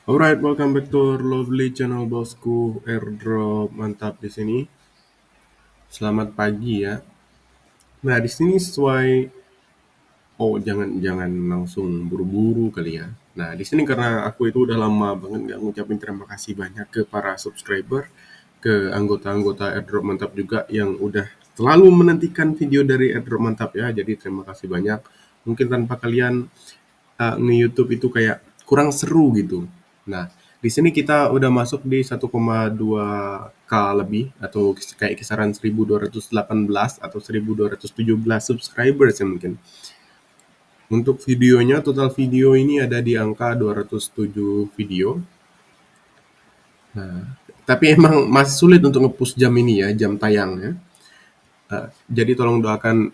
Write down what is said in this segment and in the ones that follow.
Alright, welcome back to our lovely channel bosku. Airdrop mantap di sini. Selamat pagi ya. Nah, di sini sesuai. Oh, jangan langsung buru-buru kali ya. Nah, di sini karena aku itu udah lama banget nggak ngucapin terima kasih banyak ke para subscriber, ke anggota-anggota Airdrop mantap juga yang udah selalu menantikan video dari Airdrop mantap ya. Jadi terima kasih banyak. Mungkin tanpa kalian nge-YouTube itu kayak kurang seru gitu. Nah, di sini kita udah masuk di 1,2K lebih atau kayak kisaran 1218 atau 1217 subscribers ya mungkin. Untuk videonya, total video ini ada di angka 207 video. Nah, tapi emang masih sulit untuk nge-push jam ini ya, jam tayangnya. Jadi tolong doakan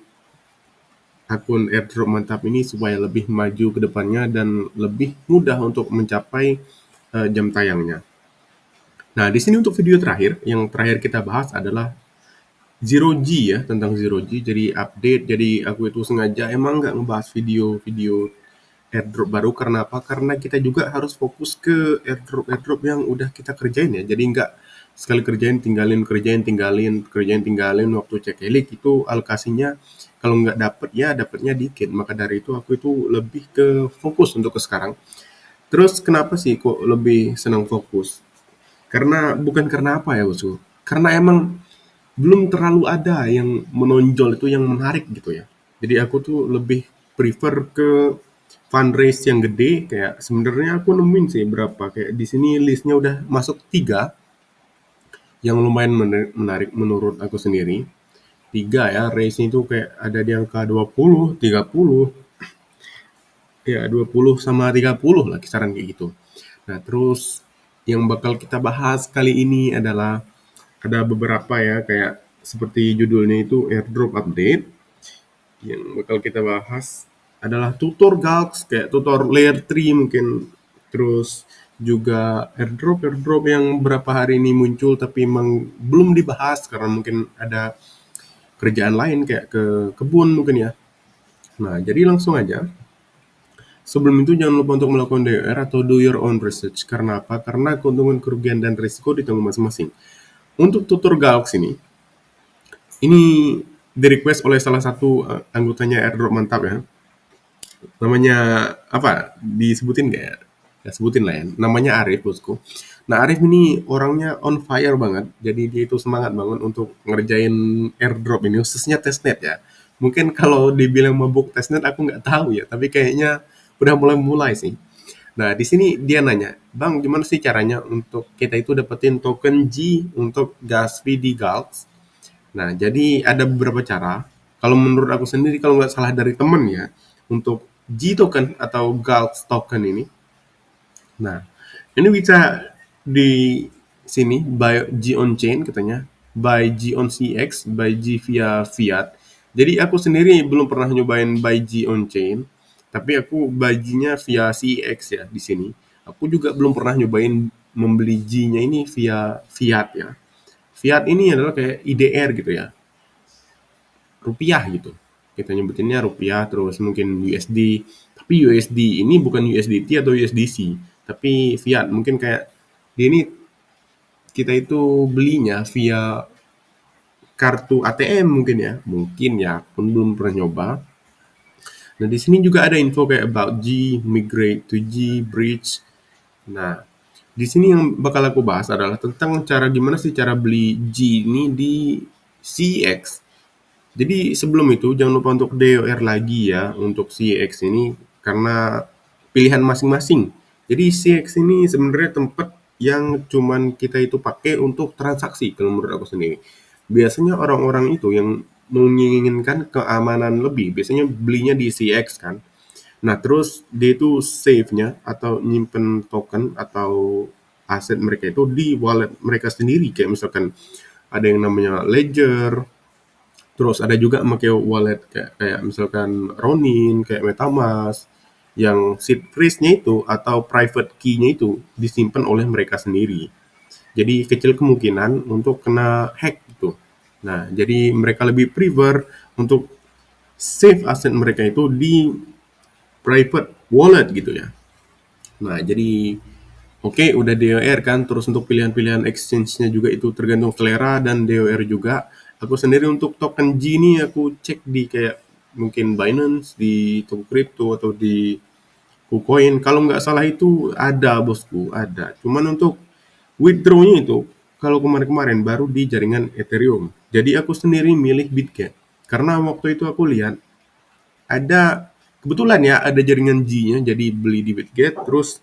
akun Airdrop mantap ini supaya lebih maju ke depannya dan lebih mudah untuk mencapai jam tayangnya. Nah, di sini untuk video terakhir, yang terakhir kita bahas adalah Zero G ya, tentang Zero G. Jadi update, jadi aku itu sengaja emang nggak ngebahas video-video airdrop baru. Karena apa? Karena kita juga harus fokus ke airdrop yang udah kita kerjain ya. Jadi nggak sekali kerjain tinggalin waktu cek elik itu alokasinya kalau nggak dapet ya dapetnya dikit. Maka dari itu aku itu lebih ke fokus untuk ke sekarang. Terus kenapa sih kok lebih senang fokus? Karena bukan karena apa ya bosku? Karena emang belum terlalu ada yang menonjol itu yang menarik gitu ya. Jadi aku tuh lebih prefer ke fundraise yang gede. Kayak sebenarnya aku nemuin sih berapa, kayak di sini listnya udah masuk 3 yang lumayan menarik menurut aku sendiri. 3 ya, race itu kayak ada di angka 20, 30, ya 20 sama 30 lah kisaran kayak gitu. Nah, terus yang bakal kita bahas kali ini adalah ada beberapa ya, kayak seperti judulnya itu airdrop update. Yang bakal kita bahas adalah tutor Galx, kayak tutor layer 3 mungkin. Terus juga airdrop yang berapa hari ini muncul tapi emang belum dibahas karena mungkin ada kerjaan lain kayak ke kebun mungkin ya. Nah, jadi langsung aja. Sebelum itu jangan lupa untuk melakukan DOR atau do your own research. Karena apa? Karena keuntungan, kerugian, dan risiko ditanggung masing-masing. Untuk tutor Galx ini di-request oleh salah satu anggotanya Airdrop mantap ya. Namanya apa? Disebutin nggak ya? Ya sebutin lah ya. Namanya Arif bosku. Nah, Arif ini orangnya on fire banget. Jadi dia itu semangat banget untuk ngerjain airdrop ini, khususnya testnet ya. Mungkin kalau dibilang mabuk testnet aku nggak tahu ya, tapi kayaknya udah mulai-mulai sih. Nah, di sini dia nanya, Bang, gimana sih caranya untuk kita itu dapetin token G untuk gas fee di Galx? Nah, jadi ada beberapa cara. Kalau menurut aku sendiri, kalau nggak salah dari temen ya, untuk G token atau Galx token ini. Nah, ini bisa di sini buy G on chain katanya, buy G on CX, buy G via fiat. Jadi aku sendiri belum pernah nyobain buy G on chain, tapi aku buy G-nya via CX ya di sini. Aku juga belum pernah nyobain membeli G-nya ini via fiat ya. Fiat ini adalah kayak IDR gitu ya, rupiah gitu. Kita nyebutinnya rupiah, terus mungkin USD. Tapi USD ini bukan USDT atau USDC, tapi fiat. Mungkin kayak dia ini kita itu belinya via kartu ATM mungkin ya. Mungkin ya, pun belum pernah nyoba. Nah, di sini juga ada info kayak about G, migrate to G, bridge. Nah, di sini yang bakal aku bahas adalah tentang cara gimana sih cara beli G ini di CX. Jadi sebelum itu jangan lupa untuk DOR lagi ya untuk CX ini karena pilihan masing-masing. Jadi CX ini sebenarnya tempat yang cuman kita itu pakai untuk transaksi kalau menurut aku sendiri. Biasanya orang-orang itu yang menginginkan keamanan lebih, biasanya belinya di CX kan. Nah, terus dia itu save-nya atau nyimpen token atau aset mereka itu di wallet mereka sendiri. Kayak misalkan ada yang namanya Ledger, terus ada juga pakai wallet kayak misalkan Ronin, kayak MetaMask, yang seed phrase-nya itu atau private key-nya itu disimpan oleh mereka sendiri. Jadi kecil kemungkinan untuk kena hack gitu. Nah, jadi mereka lebih prefer untuk save aset mereka itu di private wallet gitu ya. Nah, jadi Oke, udah DOR kan, terus untuk pilihan-pilihan exchange-nya juga itu tergantung selera dan DOR juga. Aku sendiri untuk token G ini aku cek di kayak mungkin Binance, di toko kripto atau di KuCoin. Kalau nggak salah itu ada bosku, ada. Cuman untuk withdraw-nya itu kalau kemarin-kemarin baru di jaringan Ethereum. Jadi aku sendiri milih Bitget. Karena waktu itu aku lihat ada kebetulan ya ada jaringan G-nya, jadi beli di Bitget terus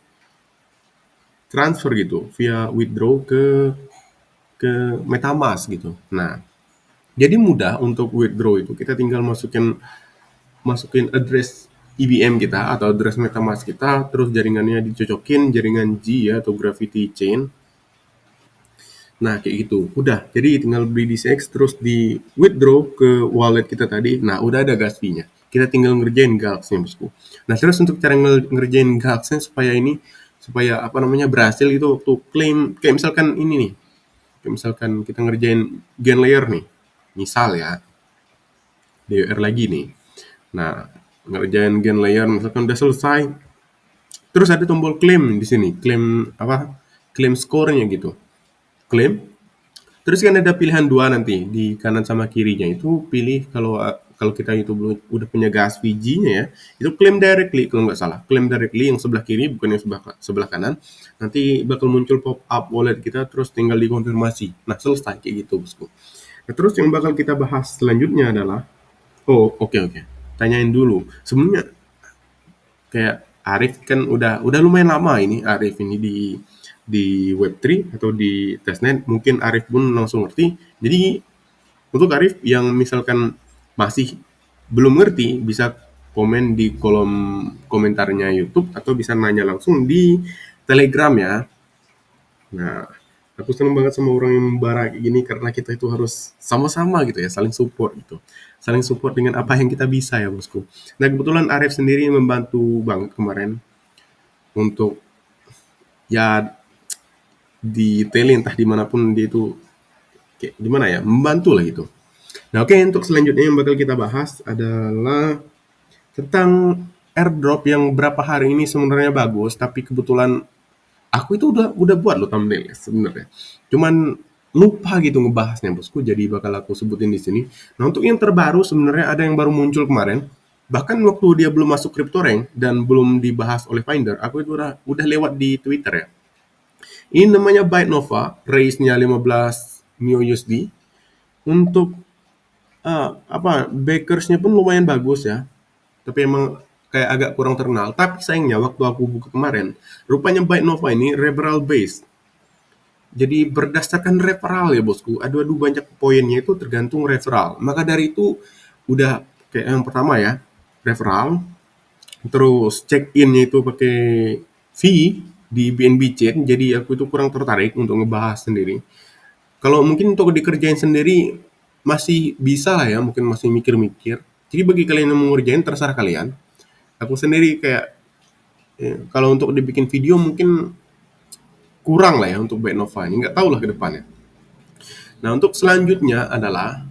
transfer gitu via withdraw ke MetaMask gitu. Nah, jadi mudah untuk withdraw itu. Kita tinggal masukin masukin address EVM kita atau address MetaMask kita, terus jaringannya dicocokin jaringan G ya atau Gravity Chain. Nah, kayak gitu. Udah. Jadi tinggal beli di CX terus di withdraw ke wallet kita tadi. Nah, udah ada gas fee-nya. Kita tinggal ngerjain Galx-nya, bosku. Nah, terus untuk cara ngerjain Galx-nya supaya apa namanya berhasil gitu waktu claim kayak misalkan ini nih. Kayak misalkan kita ngerjain gain layer nih. Misal ya, DWR lagi nih. Nah, ngerjain gain layer misalkan udah selesai. Terus ada tombol claim di sini. Claim apa? Claim score-nya gitu. Claim. Terus kan ada pilihan dua nanti di kanan sama kirinya itu pilih kalau kita itu belum udah punya gas VG-nya ya itu claim directly kalau nggak salah claim directly yang sebelah kiri bukan yang sebelah kanan nanti bakal muncul pop up wallet kita terus tinggal dikonfirmasi. Nah selesai kayak gitu bosku. Nah, terus yang bakal kita bahas selanjutnya adalah oke. Tanyain dulu sebenarnya kayak Arif kan udah lumayan lama ini Arif ini di Web3 atau di testnet mungkin Arif pun langsung ngerti. Jadi untuk Arif yang misalkan masih belum ngerti bisa komen di kolom komentarnya YouTube atau bisa nanya langsung di Telegram ya. Nah, aku seneng banget sama orang yang membara kayak gini karena kita itu harus sama-sama gitu ya, saling support gitu. Saling support dengan apa yang kita bisa ya bosku. Nah kebetulan Arif sendiri membantu banget kemarin untuk ya detailing entah dimanapun dia itu kayak gimana ya membantu lah gitu. Nah oke untuk selanjutnya yang bakal kita bahas adalah tentang airdrop yang berapa hari ini sebenarnya bagus tapi kebetulan aku itu udah buat loh thumbnail sebenarnya. Cuman lupa gitu ngebahasnya bosku jadi bakal aku sebutin di sini. Nah untuk yang terbaru sebenarnya ada yang baru muncul kemarin. Bahkan waktu dia belum masuk CryptoRank dan belum dibahas oleh Finder, aku itu udah lewat di Twitter ya. Ini namanya Bytenova, raise-nya 15 Mio USD. Untuk backersnya pun lumayan bagus ya. Tapi emang kayak agak kurang terkenal. Tapi sayangnya waktu aku buka kemarin, rupanya Bytenova ini referral based. Jadi berdasarkan referral ya bosku. Aduh banyak poinnya itu tergantung referral. Maka dari itu udah kayak yang pertama ya, referral. Terus check innya itu pakai fee di BNB Chain. Jadi aku itu kurang tertarik untuk ngebahas sendiri. Kalau mungkin untuk dikerjain sendiri masih bisa lah ya, mungkin masih mikir-mikir. Jadi bagi kalian yang mau ngerjain terserah kalian. Aku sendiri kayak kalau untuk dibikin video mungkin kurang lah ya untuk Nova ini. Nggak tahu lah ke depannya. Nah untuk selanjutnya adalah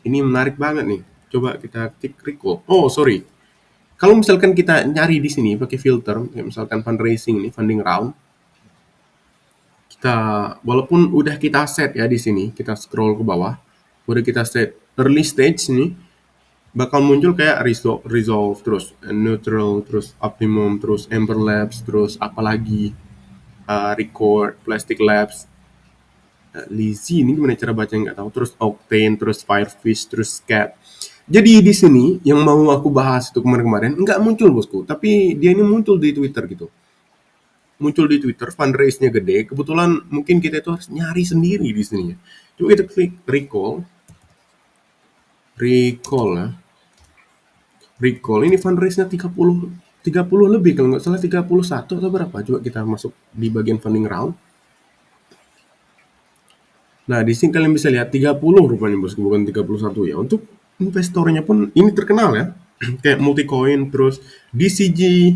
ini menarik banget nih. Coba kita klik recall. Oh sorry. Kalau misalkan kita nyari di sini pakai filter, kayak misalkan fundraising ini, funding round, kita walaupun udah kita set ya di sini, kita scroll ke bawah, udah kita set early stage nih, bakal muncul kayak resolve terus neutral terus optimum terus Ember Labs terus apalagi record plastic labs Lizzy ini gimana cara baca nggak tahu terus Octane terus Firefish terus Cat. Jadi di sini yang mau aku bahas itu kemarin-kemarin nggak muncul bosku tapi dia ini muncul di Twitter gitu, muncul di Twitter fundraise-nya gede kebetulan mungkin kita itu harus nyari sendiri di sini ya. Coba kita klik recall ya. Recall ini fundraise-nya 30 lebih kalau nggak salah 31 atau berapa. Coba kita masuk di bagian funding round. Nah, di sini kalian bisa lihat 30 rupanya bosku, bukan 31 ya. Untuk investornya pun ini terkenal ya. Kayak Multicoin, terus DCG,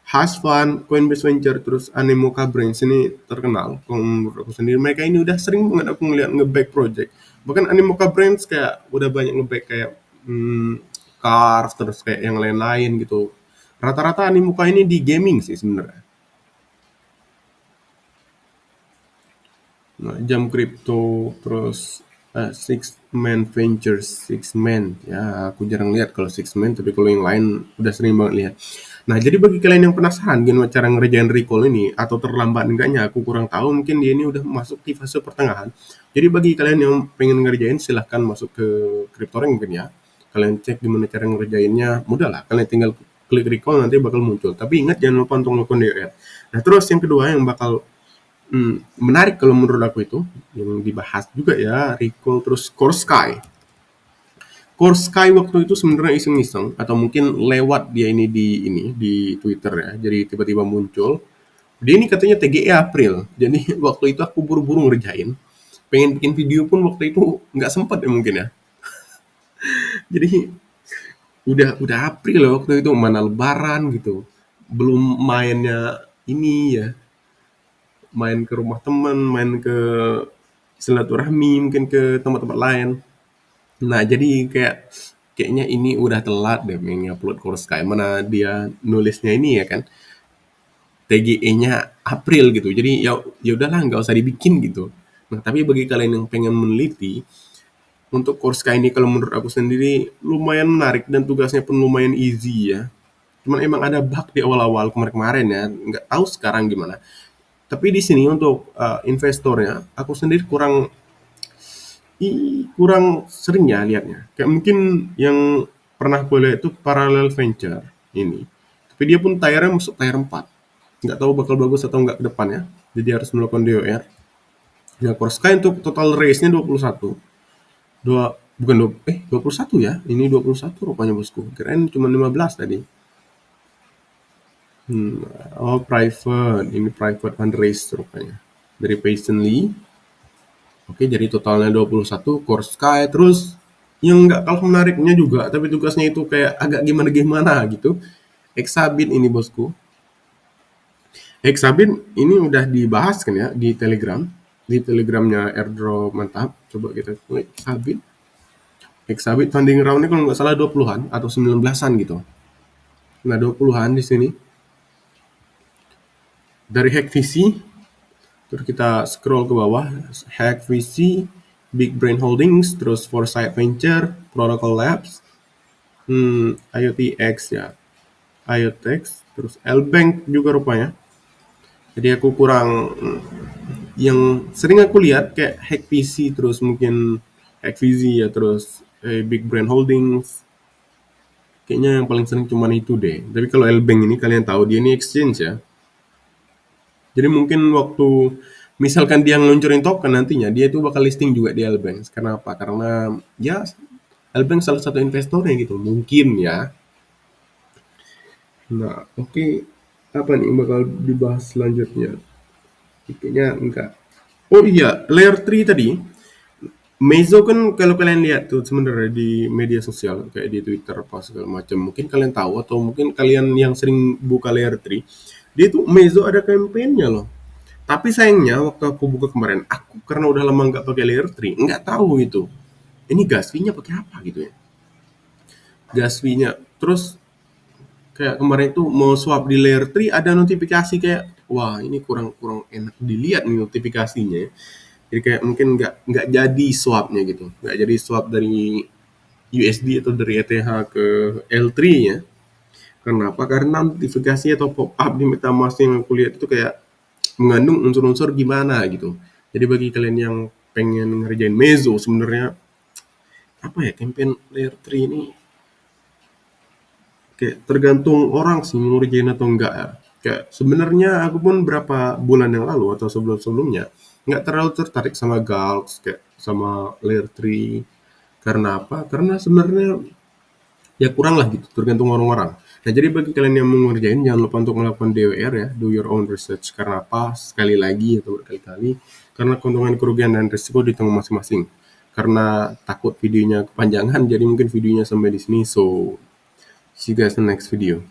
Hash Fund, Coinbase Venture, terus Animoca Brands ini terkenal. Kalau menurut aku sendiri mereka ini udah sering banget aku ngeliat nge-back project. Bahkan Animoca Brands kayak udah banyak nge-back kayak Cars terus kayak yang lain-lain gitu. Rata-rata Animoca ini di gaming sih sebenarnya. Nah, Jam Crypto, terus Six Man Ventures, Six Man. Ya, aku jarang lihat kalau Six Man, tapi kalau yang lain udah sering banget lihat. Nah, jadi bagi kalian yang penasaran gimana cara ngerjain recall ini atau terlambat enggaknya, aku kurang tahu. Mungkin dia ini udah masuk di fase pertengahan. Jadi bagi kalian yang pengen ngerjain, silahkan masuk ke CryptoRank mungkin ya. Kalian cek gimana cara ngerjainnya, mudah lah. Kalian tinggal klik recall nanti bakal muncul. Tapi ingat jangan lupa untuk melakukan DRR. Nah, terus yang kedua yang bakal menarik kalau menurut aku itu yang dibahas juga ya recall terus Core Sky. Core Sky waktu itu sebenarnya iseng-iseng atau mungkin lewat dia ini di Twitter ya. Jadi tiba-tiba muncul. Dia ini katanya TGE April. Jadi waktu itu aku buru-buru ngerjain. Pengen bikin video pun waktu itu nggak sempat ya mungkin ya. Jadi udah April ya waktu itu mana lebaran gitu. Belum mainnya ini ya, main ke rumah teman, main ke silaturahmi mungkin ke tempat-tempat lain. Nah, jadi kayaknya ini udah telat deh upload Core Sky. Mana dia nulisnya ini ya kan TGE-nya April gitu. Jadi ya udahlah nggak usah dibikin gitu. Nah, tapi bagi kalian yang pengen meneliti untuk Core Sky ini kalau menurut aku sendiri lumayan menarik dan tugasnya pun lumayan easy ya. Cuman emang ada bug di awal-awal kemarin-kemarin ya. Nggak tahu sekarang gimana. Tapi di sini untuk investornya, aku sendiri kurang sering ya lihatnya. Kayak mungkin yang pernah gue lihat itu Parallel Venture ini. Tapi dia pun tayarnya masuk tayar 4. Nggak tahu bakal bagus atau nggak ke depannya. Jadi harus melakukan DOR. Nah, Korsky untuk total race-nya 21. Bukan 21 ya. Ini 21 rupanya bosku. Kirain cuma 15 tadi. Private. Ini private fundraise rupanya. Dari Patiently. Oke, jadi totalnya 21 Core Sky. Terus yang nggak kalah menariknya juga, tapi tugasnya itu kayak agak gimana-gimana gitu. Exabit ini bosku. Exabit ini udah dibahas kan ya di Telegram. Di Telegramnya Airdrop mantap. Coba kita klik Exabit. Exabit funding round-nya kalau nggak salah 20-an atau 19-an gitu. Nah, 20-an di sini. Dari HackVC, terus kita scroll ke bawah, HackVC, Big Brain Holdings, terus Foresight Venture, Protocol Labs, IoTX ya, IoTX, terus L-Bank juga rupanya. Jadi aku kurang yang sering aku lihat kayak HackVC, terus mungkin HackVC ya, terus Big Brain Holdings. Kayaknya yang paling sering cuma itu deh. Tapi kalau L-Bank ini kalian tahu dia ini exchange ya. Jadi mungkin waktu misalkan dia ngeluncurin token nantinya, dia itu bakal listing juga di L-Bank. Kenapa? Karena ya L-Bank salah satu investornya gitu. Mungkin ya. Nah, oke. Apa nih yang bakal dibahas selanjutnya? Kayaknya enggak. Oh iya, layer 3 tadi. Meizo kan kalau kalian lihat tuh sebenarnya di media sosial kayak di Twitter apa segala macam, mungkin kalian tahu atau mungkin kalian yang sering buka layer 3, dia tuh Meizo ada campaign-nya loh. Tapi sayangnya waktu aku buka kemarin, aku karena udah lama nggak pakai layer 3, nggak tahu itu. Ini gas fee-nya pakai apa gitu ya? Gas fee-nya. Terus kayak kemarin itu mau swap di layer 3 ada notifikasi kayak wah ini kurang kurang enak dilihat nih notifikasinya ya. Jadi kayak mungkin nggak jadi swapnya gitu, nggak jadi swap dari USD atau dari ETH ke L3 ya. Kenapa? Karena notifikasi atau pop up di MetaMask yang aku lihat itu kayak mengandung unsur-unsur gimana gitu. Jadi bagi kalian yang pengen ngerjain Mezo sebenarnya apa ya campaign layer 3 ini kayak tergantung orang sih mau ngerjain atau enggak ya. Kayak sebenarnya aku pun berapa bulan yang lalu atau sebelum-sebelumnya nggak terlalu tertarik sama Gals kayak sama layer 3 karena apa? Karena sebenarnya ya kurang lah gitu tergantung orang-orang. Nah jadi bagi kalian yang mau ngerjain jangan lupa untuk melakukan DOR ya, do your own research. Karena apa? Sekali lagi atau berkali-kali karena keuntungan kerugian dan risiko di tengah masing-masing. Karena takut videonya kepanjangan jadi mungkin videonya sampai di sini. So see you guys in the next video.